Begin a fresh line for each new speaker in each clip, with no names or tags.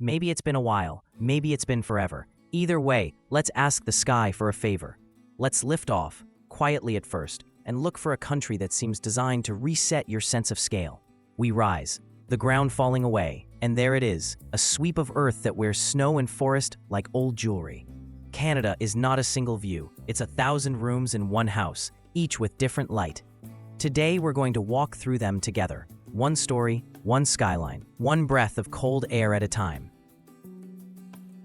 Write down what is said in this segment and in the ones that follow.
Maybe it's been a while, maybe it's been forever. Either way, let's ask the sky for a favor. Let's lift off, quietly at first, and look for a country that seems designed to reset your sense of scale. We rise, the ground falling away, and there it is, a sweep of earth that wears snow and forest like old jewelry. Canada is not a single view, it's 1,000 rooms in one house, each with different light. Today we're going to walk through them together, one story, one skyline, one breath of cold air at a time.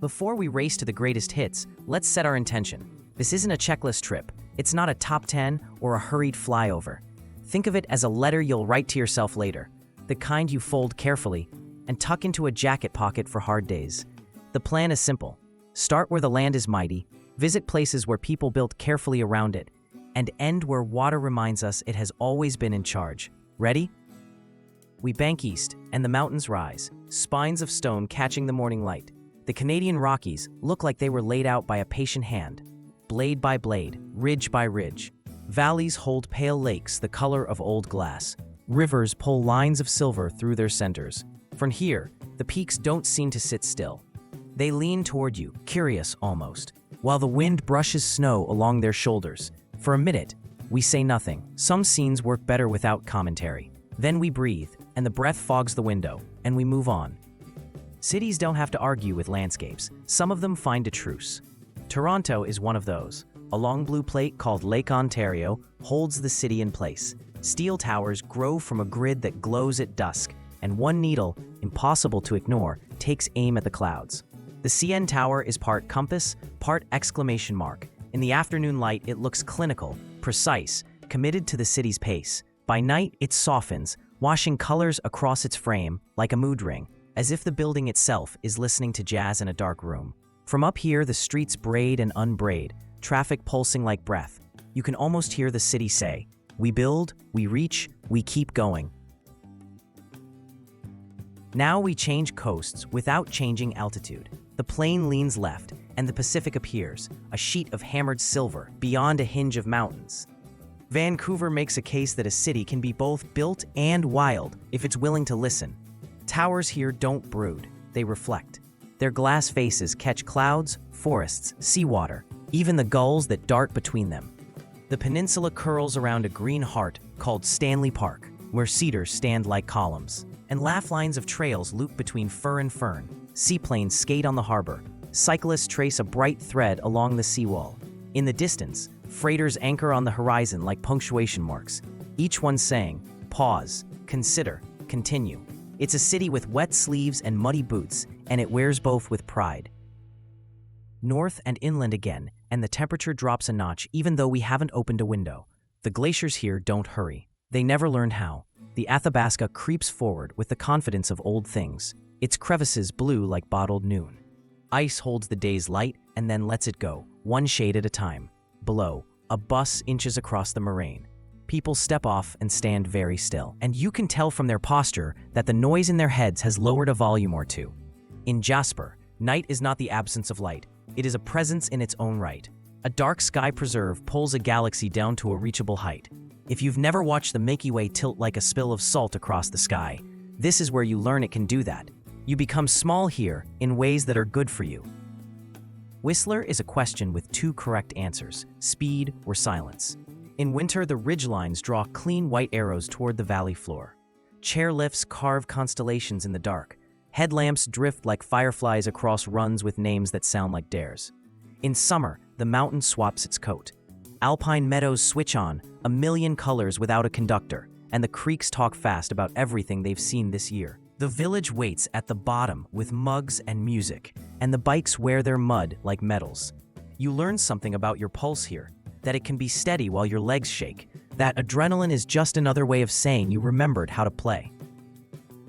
Before we race to the greatest hits, let's set our intention. This isn't a checklist trip, it's not a top 10 or a hurried flyover. Think of it as a letter you'll write to yourself later, the kind you fold carefully and tuck into a jacket pocket for hard days. The plan is simple. Start where the land is mighty, visit places where people built carefully around it, and end where water reminds us it has always been in charge. Ready? We bank east, and the mountains rise, spines of stone catching the morning light. The Canadian Rockies look like they were laid out by a patient hand, blade by blade, ridge by ridge. Valleys hold pale lakes the color of old glass. Rivers pull lines of silver through their centers. From here, the peaks don't seem to sit still. They lean toward you, curious almost, while the wind brushes snow along their shoulders. For a minute, we say nothing. Some scenes work better without commentary. Then we breathe, and the breath fogs the window, and we move on. Cities don't have to argue with landscapes. Some of them find a truce. Toronto is one of those. A long blue plate called Lake Ontario holds the city in place. Steel towers grow from a grid that glows at dusk, and one needle, impossible to ignore, takes aim at the clouds. The CN Tower is part compass, part exclamation mark. In the afternoon light, it looks clinical, precise, committed to the city's pace. By night, it softens, washing colors across its frame like a mood ring, as if the building itself is listening to jazz in a dark room. From up here, the streets braid and unbraid, traffic pulsing like breath. You can almost hear the city say, "We build, we reach, we keep going." Now we change coasts without changing altitude. The plain leans left, and the Pacific appears, a sheet of hammered silver beyond a hinge of mountains. Vancouver makes a case that a city can be both built and wild if it's willing to listen. Towers here don't brood, they reflect. Their glass faces catch clouds, forests, seawater, even the gulls that dart between them. The peninsula curls around a green heart called Stanley Park, where cedars stand like columns, and laugh lines of trails loop between fir and fern. Seaplanes skate on the harbor. Cyclists trace a bright thread along the seawall. In the distance, freighters anchor on the horizon like punctuation marks, each one saying, "Pause, consider, continue." It's a city with wet sleeves and muddy boots, and it wears both with pride. North and inland again, and the temperature drops a notch even though we haven't opened a window. The glaciers here don't hurry. They never learned how. The Athabasca creeps forward with the confidence of old things, its crevices blue like bottled noon. Ice holds the day's light and then lets it go, one shade at a time. Below, a bus inches across the moraine. People step off and stand very still, and you can tell from their posture that the noise in their heads has lowered a volume or two. In Jasper, night is not the absence of light, it is a presence in its own right. A dark sky preserve pulls a galaxy down to a reachable height. If you've never watched the Milky Way tilt like a spill of salt across the sky, this is where you learn it can do that. You become small here in ways that are good for you. Whistler is a question with two correct answers, speed or silence. In winter, the ridgelines draw clean white arrows toward the valley floor. Chairlifts carve constellations in the dark. Headlamps drift like fireflies across runs with names that sound like dares. In summer, the mountain swaps its coat. Alpine meadows switch on, a million colors without a conductor, and the creeks talk fast about everything they've seen this year. The village waits at the bottom with mugs and music, and the bikes wear their mud like medals. You learn something about your pulse here, that it can be steady while your legs shake, that adrenaline is just another way of saying you remembered how to play.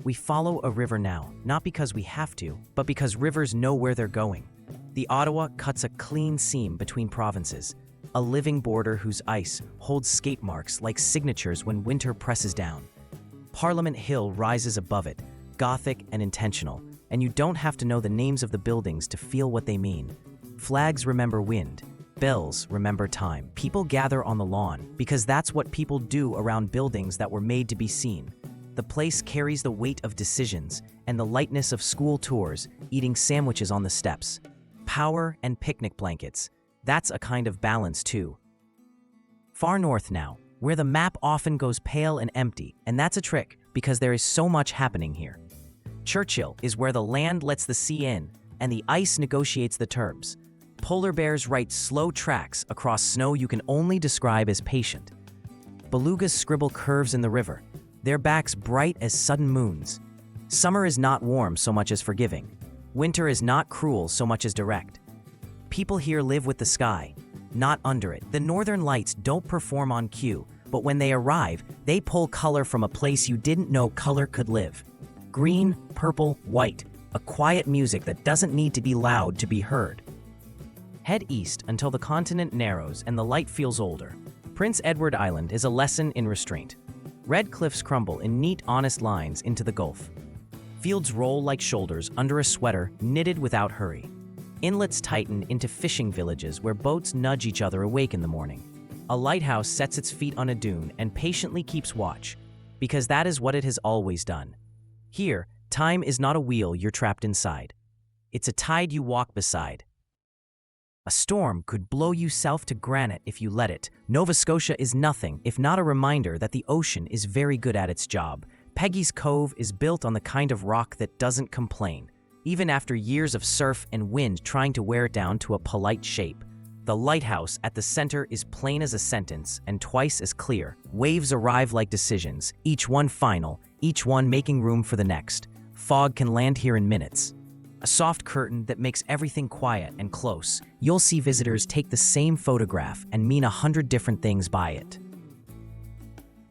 We follow a river now, not because we have to, but because rivers know where they're going. The Ottawa cuts a clean seam between provinces, a living border whose ice holds skate marks like signatures when winter presses down. Parliament Hill rises above it, Gothic and intentional, and you don't have to know the names of the buildings to feel what they mean. Flags remember wind, bells remember time. People gather on the lawn because that's what people do around buildings that were made to be seen. The place carries the weight of decisions and the lightness of school tours, eating sandwiches on the steps. Power and picnic blankets. That's a kind of balance too. Far north now, where the map often goes pale and empty, and that's a trick because there is so much happening here. Churchill is where the land lets the sea in, and the ice negotiates the terms. Polar bears write slow tracks across snow you can only describe as patient. Belugas scribble curves in the river, their backs bright as sudden moons. Summer is not warm so much as forgiving. Winter is not cruel so much as direct. People here live with the sky, not under it. The northern lights don't perform on cue, but when they arrive, they pull color from a place you didn't know color could live. Green, purple, white, a quiet music that doesn't need to be loud to be heard. Head east until the continent narrows and the light feels older. Prince Edward Island is a lesson in restraint. Red cliffs crumble in neat, honest lines into the Gulf. Fields roll like shoulders under a sweater knitted without hurry. Inlets tighten into fishing villages where boats nudge each other awake in the morning. A lighthouse sets its feet on a dune and patiently keeps watch, because that is what it has always done. Here, time is not a wheel you're trapped inside. It's a tide you walk beside. A storm could blow you south to granite if you let it. Nova Scotia is nothing if not a reminder that the ocean is very good at its job. Peggy's Cove is built on the kind of rock that doesn't complain, even after years of surf and wind trying to wear it down to a polite shape. The lighthouse at the center is plain as a sentence and twice as clear. Waves arrive like decisions, each one final, each one making room for the next. Fog can land here in minutes. A soft curtain that makes everything quiet and close. You'll see visitors take the same photograph and mean 100 different things by it.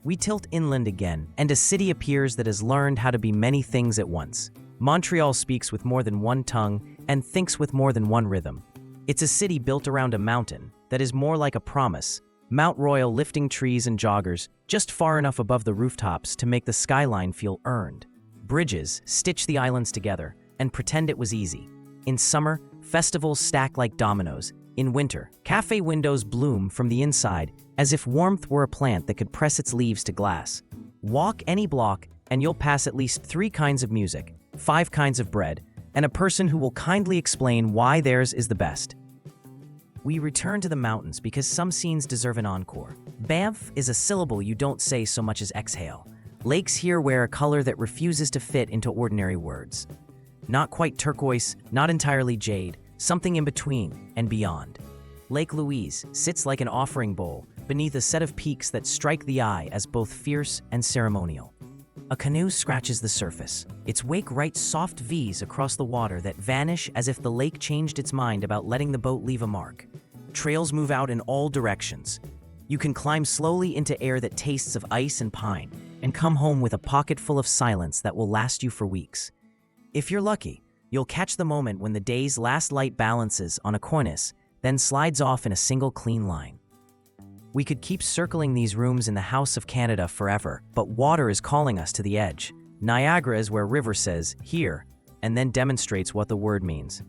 We tilt inland again, and a city appears that has learned how to be many things at once. Montreal speaks with more than one tongue and thinks with more than one rhythm. It's a city built around a mountain that is more like a promise. Mount Royal lifting trees and joggers just far enough above the rooftops to make the skyline feel earned. Bridges stitch the islands together and pretend it was easy. In summer, festivals stack like dominoes. In winter, cafe windows bloom from the inside as if warmth were a plant that could press its leaves to glass. Walk any block and you'll pass at least 3 kinds of music, 5 kinds of bread, and a person who will kindly explain why theirs is the best. We return to the mountains because some scenes deserve an encore. Banff is a syllable you don't say so much as exhale. Lakes here wear a color that refuses to fit into ordinary words. Not quite turquoise, not entirely jade, something in between and beyond. Lake Louise sits like an offering bowl beneath a set of peaks that strike the eye as both fierce and ceremonial. A canoe scratches the surface. Its wake writes soft V's across the water that vanish as if the lake changed its mind about letting the boat leave a mark. Trails move out in all directions. You can climb slowly into air that tastes of ice and pine, and come home with a pocket full of silence that will last you for weeks. If you're lucky, you'll catch the moment when the day's last light balances on a cornice, then slides off in a single clean line. We could keep circling these rooms in the House of Canada forever, but water is calling us to the edge. Niagara is where river says, here, and then demonstrates what the word means.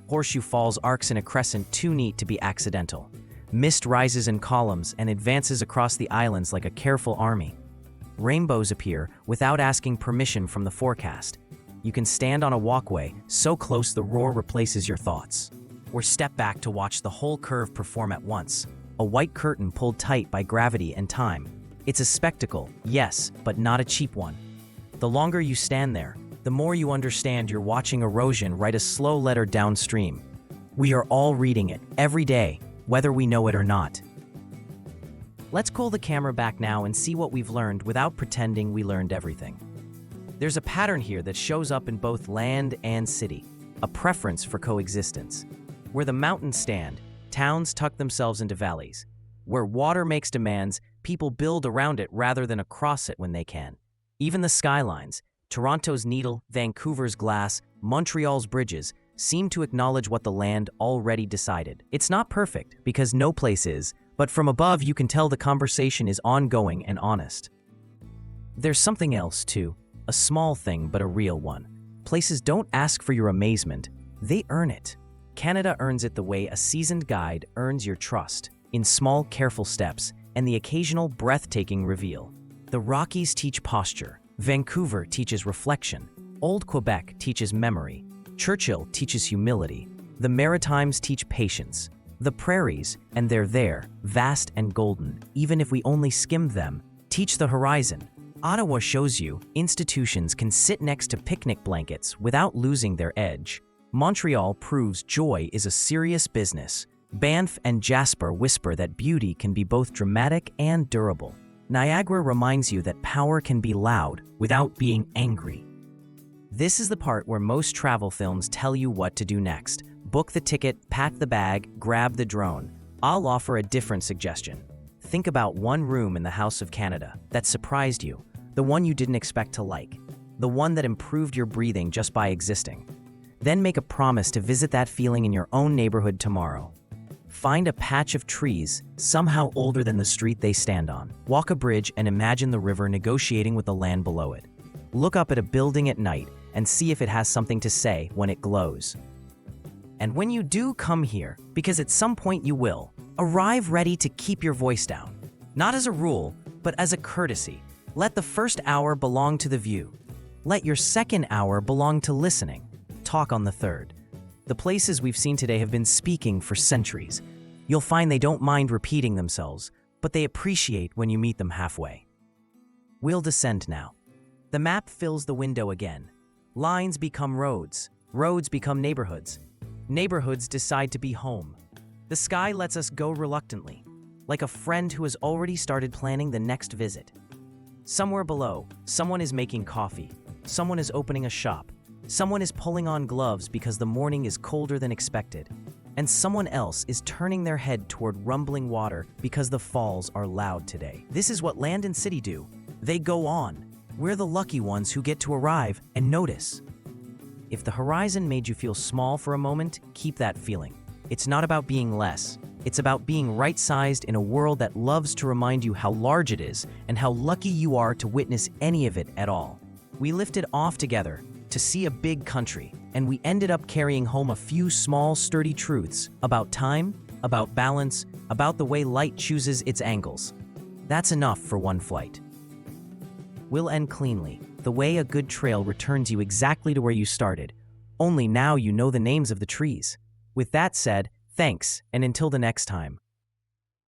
Horseshoe Falls arcs in a crescent too neat to be accidental. Mist rises in columns and advances across the islands like a careful army. Rainbows appear without asking permission from the forecast. You can stand on a walkway so close the roar replaces your thoughts. Or step back to watch the whole curve perform at once. A white curtain pulled tight by gravity and time. It's a spectacle, yes, but not a cheap one. The longer you stand there, the more you understand you're watching erosion write a slow letter downstream. We are all reading it, every day, whether we know it or not. Let's pull the camera back now and see what we've learned without pretending we learned everything. There's a pattern here that shows up in both land and city, a preference for coexistence. Where the mountains stand, towns tuck themselves into valleys. Where water makes demands, people build around it rather than across it when they can. Even the skylines, Toronto's needle, Vancouver's glass, Montreal's bridges, seem to acknowledge what the land already decided. It's not perfect, because no place is, but from above you can tell the conversation is ongoing and honest. There's something else, too. A small thing, but a real one. Places don't ask for your amazement, they earn it. Canada earns it the way a seasoned guide earns your trust, in small, careful steps, and the occasional breathtaking reveal. The Rockies teach posture, Vancouver teaches reflection. Old Quebec teaches memory. Churchill teaches humility. The Maritimes teach patience. The prairies, and they're there, vast and golden, even if we only skimmed them, teach the horizon. Ottawa shows you institutions can sit next to picnic blankets without losing their edge. Montreal proves joy is a serious business. Banff and Jasper whisper that beauty can be both dramatic and durable. Niagara reminds you that power can be loud without being angry. This is the part where most travel films tell you what to do next. Book the ticket, pack the bag, grab the drone. I'll offer a different suggestion. Think about one room in the House of Canada that surprised you, the one you didn't expect to like, the one that improved your breathing just by existing. Then make a promise to visit that feeling in your own neighborhood tomorrow. Find a patch of trees, somehow older than the street they stand on. Walk a bridge and imagine the river negotiating with the land below it. Look up at a building at night and see if it has something to say when it glows. And when you do come here, because at some point you will, arrive ready to keep your voice down. Not as a rule, but as a courtesy. Let the first hour belong to the view. Let your second hour belong to listening. Talk on the third. The places we've seen today have been speaking for centuries. You'll find they don't mind repeating themselves, but they appreciate when you meet them halfway. We'll descend now. The map fills the window again. Lines become roads. Roads become neighborhoods. Neighborhoods decide to be home. The sky lets us go reluctantly, like a friend who has already started planning the next visit. Somewhere below, someone is making coffee. Someone is opening a shop. Someone is pulling on gloves because the morning is colder than expected. And someone else is turning their head toward rumbling water because the falls are loud today. This is what land and city do. They go on. We're the lucky ones who get to arrive and notice. If the horizon made you feel small for a moment, keep that feeling. It's not about being less. It's about being right-sized in a world that loves to remind you how large it is and how lucky you are to witness any of it at all. We lifted off together to see a big country, and we ended up carrying home a few small, sturdy truths about time, about balance, about the way light chooses its angles. That's enough for one flight. We'll end cleanly, the way a good trail returns you exactly to where you started, only now you know the names of the trees. With that said, thanks, and until the next time.